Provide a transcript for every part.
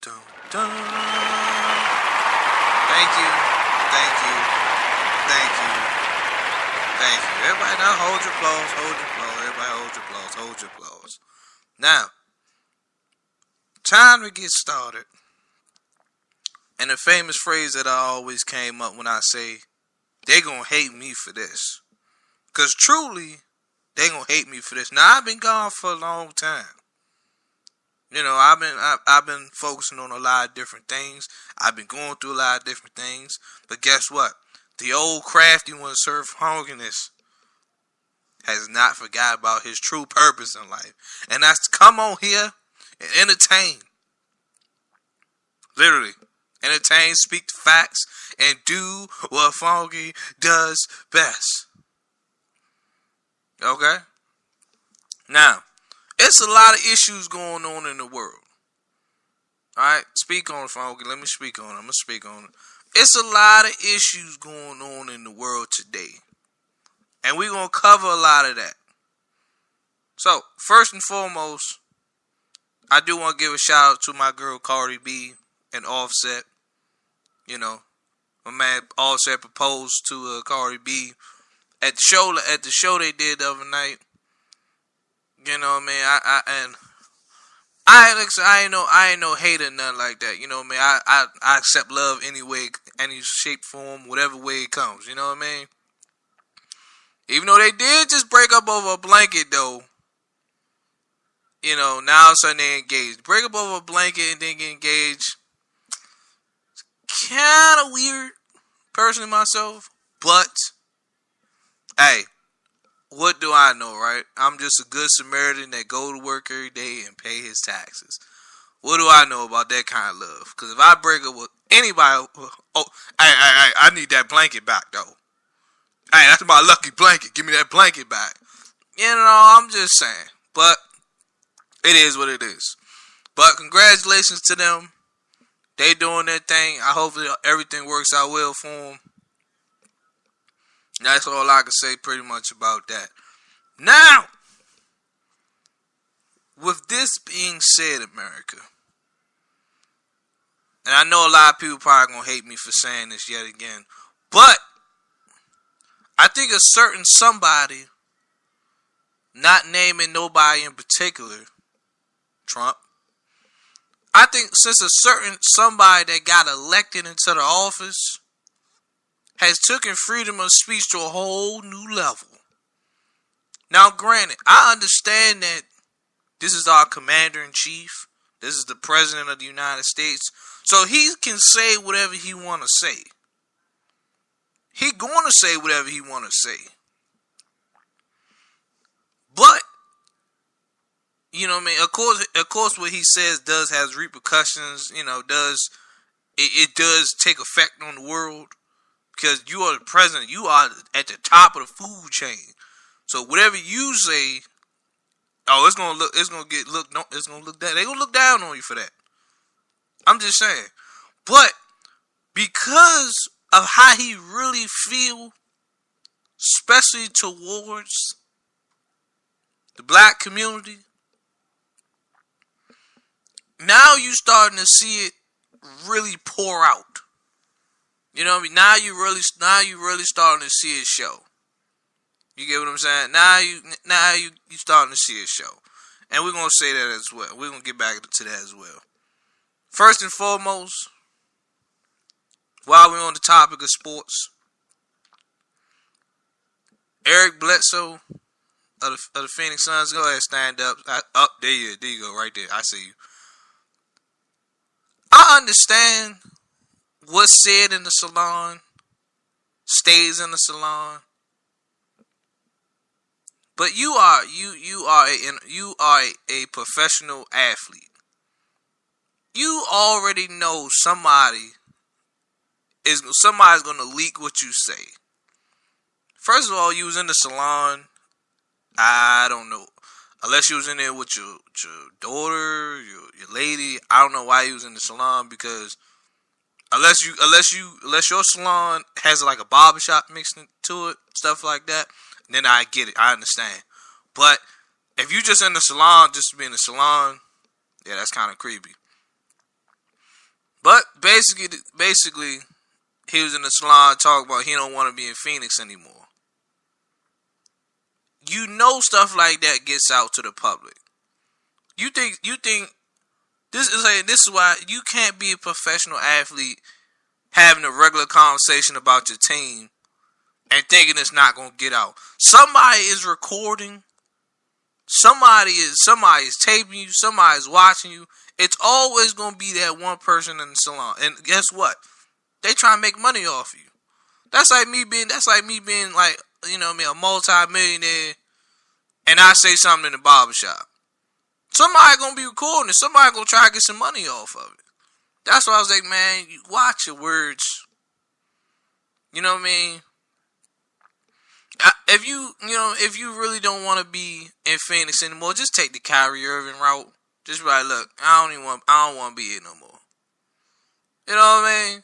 Dun, dun. Thank you. Thank you. Thank you. Thank you. Everybody now hold your applause. Hold your applause. Everybody hold your applause. Hold your applause. Now, time to get started. And the famous phrase that I always came up when I say, they gonna hate me for this. Because truly, they gonna hate me for this. Now, I've been gone for a long time. You know, I've been focusing on a lot of different things. I've been going through a lot of different things. But guess what? The old crafty one, Surf Honkiness, has not forgot about his true purpose in life. And that's to come on here and entertain. Literally. Entertain, speak the facts, and do what Funky does best. Okay? Now, it's a lot of issues going on in the world. Alright? Speak on it, Funky. Let me speak on it. I'm going to speak on it. It's a lot of issues going on in the world today. And we're going to cover a lot of that. So, first and foremost, I do want to give a shout out to my girl Cardi B and Offset. You know, my man Offset proposed to Cardi B at the show they did the other night. You know what I mean? I ain't no hater, nothing like that. You know what I mean? I accept love any way, any shape, form, whatever way it comes. You know what I mean? Even though they did just break up over a blanket, though. You know, now all of a sudden they engaged. Break up over a blanket and then get engaged. Kind of weird, personally myself. But, hey, what do I know, right? I'm just a good Samaritan that go to work every day and pay his taxes. What do I know about that kind of love? Because if I break up with anybody, I need that blanket back, though. Hey, that's my lucky blanket. Give me that blanket back. You know, I'm just saying. But it is what it is. But congratulations to them. They doing their thing. I hope everything works out well for them. That's all I can say pretty much about that. Now, with this being said, America, and I know a lot of people probably going to hate me for saying this yet again, but I think a certain somebody, not naming nobody in particular, Trump, I think since a certain somebody that got elected into the office has taken freedom of speech to a whole new level. Now, granted, I understand that this is our commander-in-chief. This is the president of the United States. So he can say whatever he want to say. He going to say whatever he want to say. But, you know what I mean? Of course, what he says does has repercussions. You know, it does take effect on the world because you are the president. You are at the top of the food chain. So whatever you say, it's gonna look down. They gonna look down on you for that. I'm just saying. But because of how he really feel, especially towards the black community, now you starting to see it really pour out. You know what I mean? Now you really starting to see it show. You get what I'm saying? Now you starting to see it show. And we're gonna say that as well. We're gonna get back to that as well. First and foremost, while we're on the topic of sports, Eric Bledsoe of the Phoenix Suns, go ahead, stand up. There you go, right there. I see you. I understand what's said in the salon stays in the salon, but you are a professional athlete. You already know somebody's gonna leak what you say. First of all, you was in the salon. I don't know. Unless you was in there with your daughter, your lady. I don't know why you was in the salon, because unless your salon has like a barbershop mixed into it, stuff like that, then I get it. I understand. But if you just in the salon just to be in the salon, yeah, that's kind of creepy. basically, he was in the salon talking about he don't want to be in Phoenix anymore. You know, stuff like that gets out to the public. You think this is why you can't be a professional athlete having a regular conversation about your team and thinking it's not gonna get out. Somebody is recording. Somebody is taping you. Somebody is watching you. It's always gonna be that one person in the salon. And guess what? They try to make money off you. That's like me being like, you know what I mean, a multi-millionaire, and I say something in the barbershop. Somebody gonna be recording it. Somebody gonna try to get some money off of it. That's why I was like, man, you watch your words. You know what I mean? If you really don't want to be in Phoenix anymore, just take the Kyrie Irving route. Just be like, look, I don't want to be here no more. You know what I mean?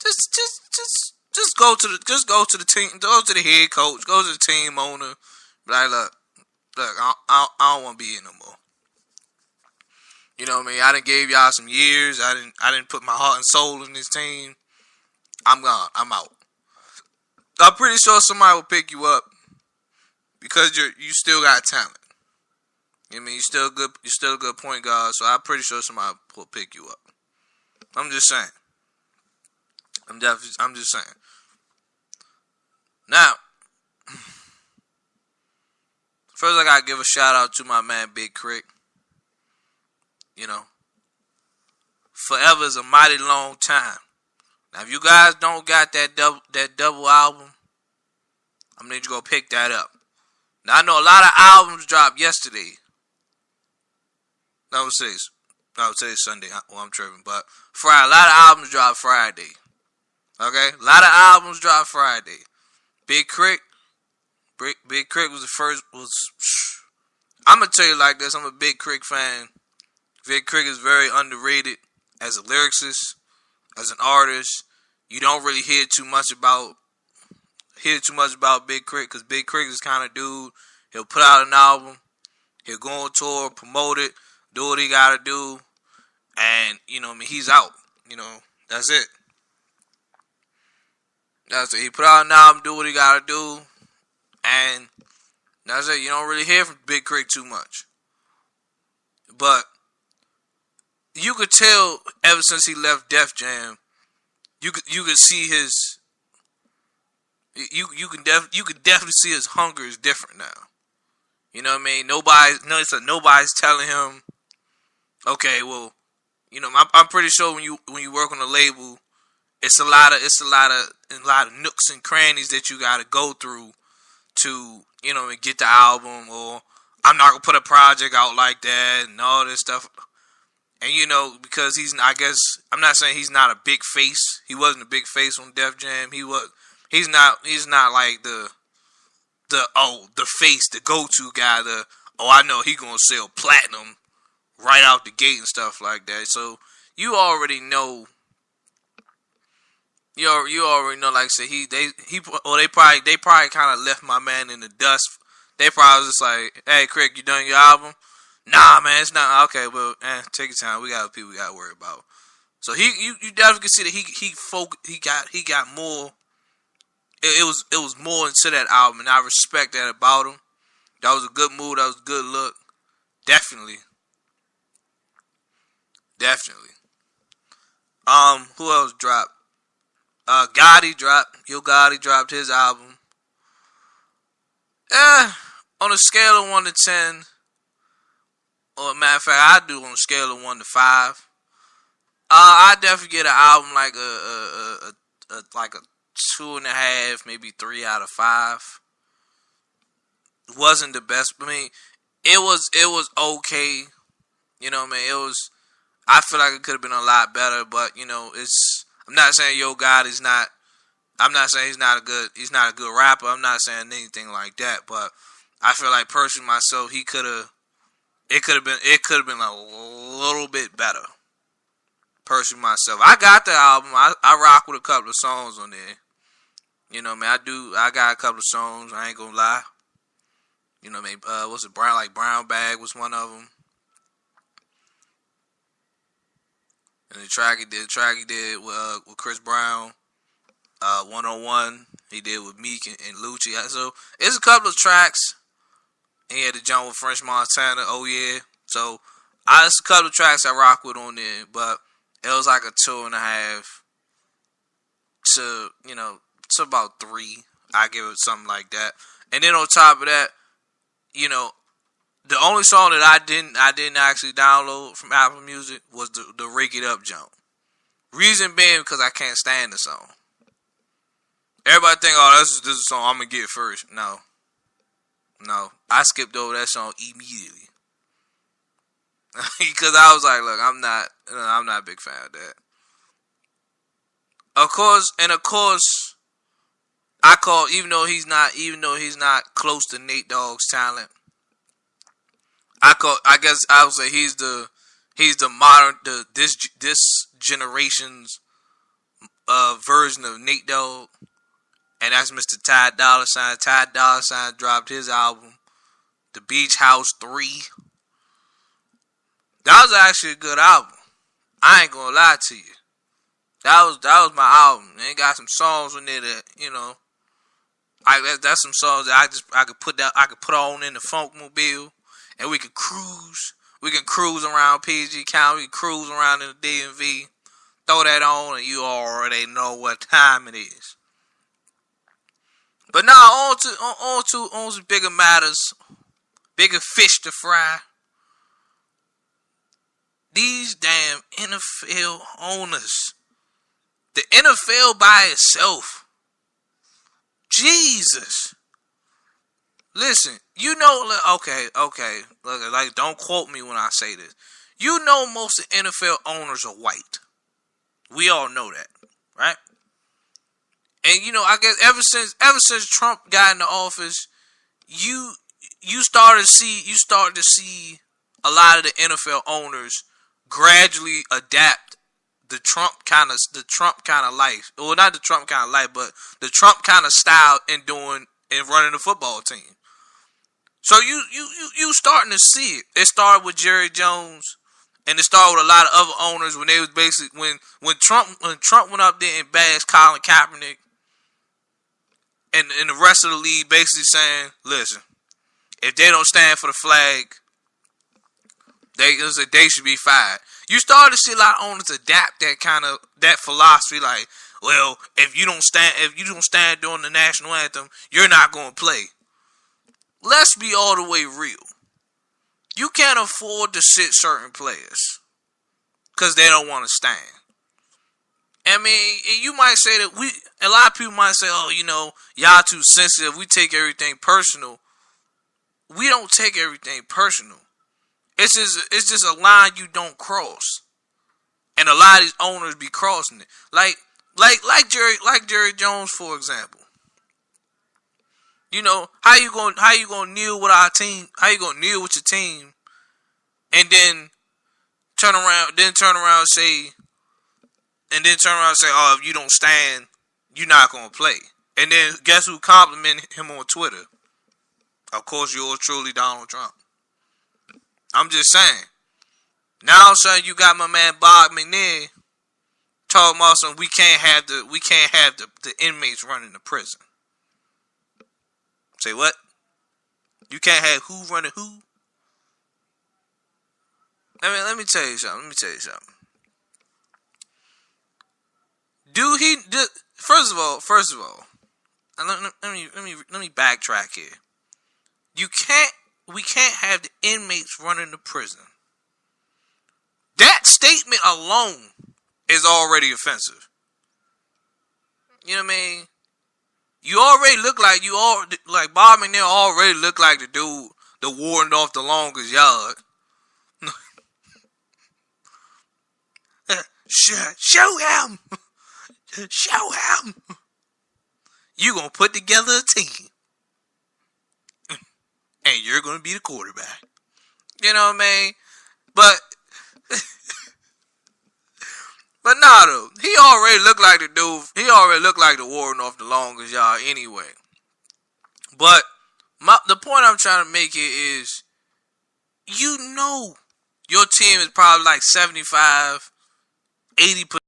Just go to the team, go to the head coach, go to the team owner. Be like, look, I don't want to be here no more. You know what I mean? I done gave y'all some years. I didn't put my heart and soul in this team. I'm gone. I'm out. I'm pretty sure somebody will pick you up because you still got talent. You know what I mean? You're still a good point guard, so I'm pretty sure somebody will pick you up. I'm just saying. I'm just saying. Now, first I gotta give a shout out to my man Big Crick. You know, forever is a mighty long time. Now, if you guys don't got that double album, I'm gonna need you to go pick that up. Now, I know a lot of albums dropped yesterday. No, today's Sunday. Well, I'm tripping, but Friday. A lot of albums dropped Friday. Okay, a lot of albums dropped Friday. Big Crick was the first. I'm gonna tell you like this. I'm a Big Crick fan. Big Crick is very underrated as a lyricist, as an artist. You don't really hear too much about Big Crick because Big Crick is the kind of dude. He'll put out an album, he'll go on tour, promote it, do what he gotta do, and you know what I mean, he's out. You know, that's it. That's it. He put out an album, do what he gotta do, and that's it. You don't really hear from Big Crick too much. But you could tell ever since he left Def Jam, you could see his you could definitely see his hunger is different now. You know what I mean? Nobody's telling him, okay, well, you know, I'm pretty sure when you work on a label, it's a lot of nooks and crannies that you got to go through to, you know, get the album, or I'm not gonna put a project out like that and all this stuff. And you know, because I'm not saying he's not a big face. He wasn't a big face on Def Jam. He's not like the face, the go-to guy. I know he gonna sell platinum right out the gate and stuff like that. So you already know. You already know. Like I said, they probably kind of left my man in the dust. They probably was just like, "Hey, Craig, you done your album?" Nah, man, it's not. Okay, well, take your time. We got people we got to worry about. So you definitely can see that he got more. It was more into that album, and I respect that about him. That was a good move. That was a good look. Definitely. Who else dropped? Gotti dropped. Yo Gotti dropped his album. On a scale of 1 to 10. Or matter of fact, I do on a scale of 1 to 5. I definitely get an album like a 2.5, maybe 3 out of 5. It wasn't the best. I mean, it was okay. You know what I mean? I feel like it could have been a lot better, but you know, I'm not saying Yo Gotti's not. I'm not saying he's not a good rapper. I'm not saying anything like that, but I feel like personally myself, it could have been a little bit better. Personally myself, I got the album. I rock with a couple of songs on there. You know, man, I got a couple of songs. I ain't gonna lie. You know, maybe what's it? Brown Bag was one of them. And the track he did with Chris Brown, 101. He did with Meek and Lucci. So it's a couple of tracks. He had the joint with French Montana. Oh yeah. So it's a couple of tracks I rock with on there, but it was like a 2.5 to to about 3. I give it something like that. And then on top of that, the only song that I didn't actually download from Apple Music was the Rake It Up jump. Reason being because I can't stand the song. Everybody think, oh, this is a song I'm gonna get first. No, I skipped over that song immediately because I was like, look, I'm not a big fan of that. Of course, I call even though he's not close to Nate Dogg's talent. I guess I would say he's the modern this generation's version of Nate Dogg, and that's Mr. Ty Dolla $ign. Ty Dolla $ign dropped his album, The Beach House 3. That was actually a good album. I ain't gonna lie to you. That was my album. And it got some songs in there that that's some songs that I could put on in the funk mobile. And we could cruise. We can cruise around PG County. We can cruise around in the DMV. Throw that on, and you already know what time it is. But now on to bigger matters, bigger fish to fry. These damn NFL owners, the NFL by itself. Jesus. Listen, okay, look, like, don't quote me when I say this. Most of NFL owners are white. We all know that, right? And I guess ever since Trump got in the office, you started to see a lot of the NFL owners gradually adapt the Trump kind of life. Well, not the Trump kind of life, but the Trump kind of style in running the football team. So you starting to see it. It started with Jerry Jones, and it started with a lot of other owners when they was basically when Trump went up there and bashed Colin Kaepernick, and the rest of the league basically saying, listen, if they don't stand for the flag, they should be fired. You started to see a lot of owners adapt that philosophy, like, well, if you don't stand during the national anthem, you're not going to play. Let's be all the way real. You can't afford to sit certain players because they don't want to stand. I mean, you might say that a lot of people might say, oh, y'all too sensitive. We take everything personal. We don't take everything personal. It's just a line you don't cross. And a lot of these owners be crossing it. Like Jerry Jones, for example. How you gonna kneel with our team? How you gonna kneel with your team, and then turn around and say, oh, if you don't stand, you're not gonna play. And then guess who complimented him on Twitter? Of course, yours truly, Donald Trump. I'm just saying. Now all of a sudden you got my man Bob McNair talking about something. We can't have the inmates running the prison. Say what? You can't have who running who? Let me tell you something. First of all, let me backtrack here. We can't have the inmates running the prison. That statement alone is already offensive. You know what I mean? You already look like Bob McNair already look like the dude that warned off the longest yard. Show him. You gonna put together a team, and you're gonna be the quarterback. You know what I mean? But nah, though, he already looked like the dude. He already looked like the warden off the longest yard anyway. But the point I'm trying to make here is, your team is probably like 75, 80%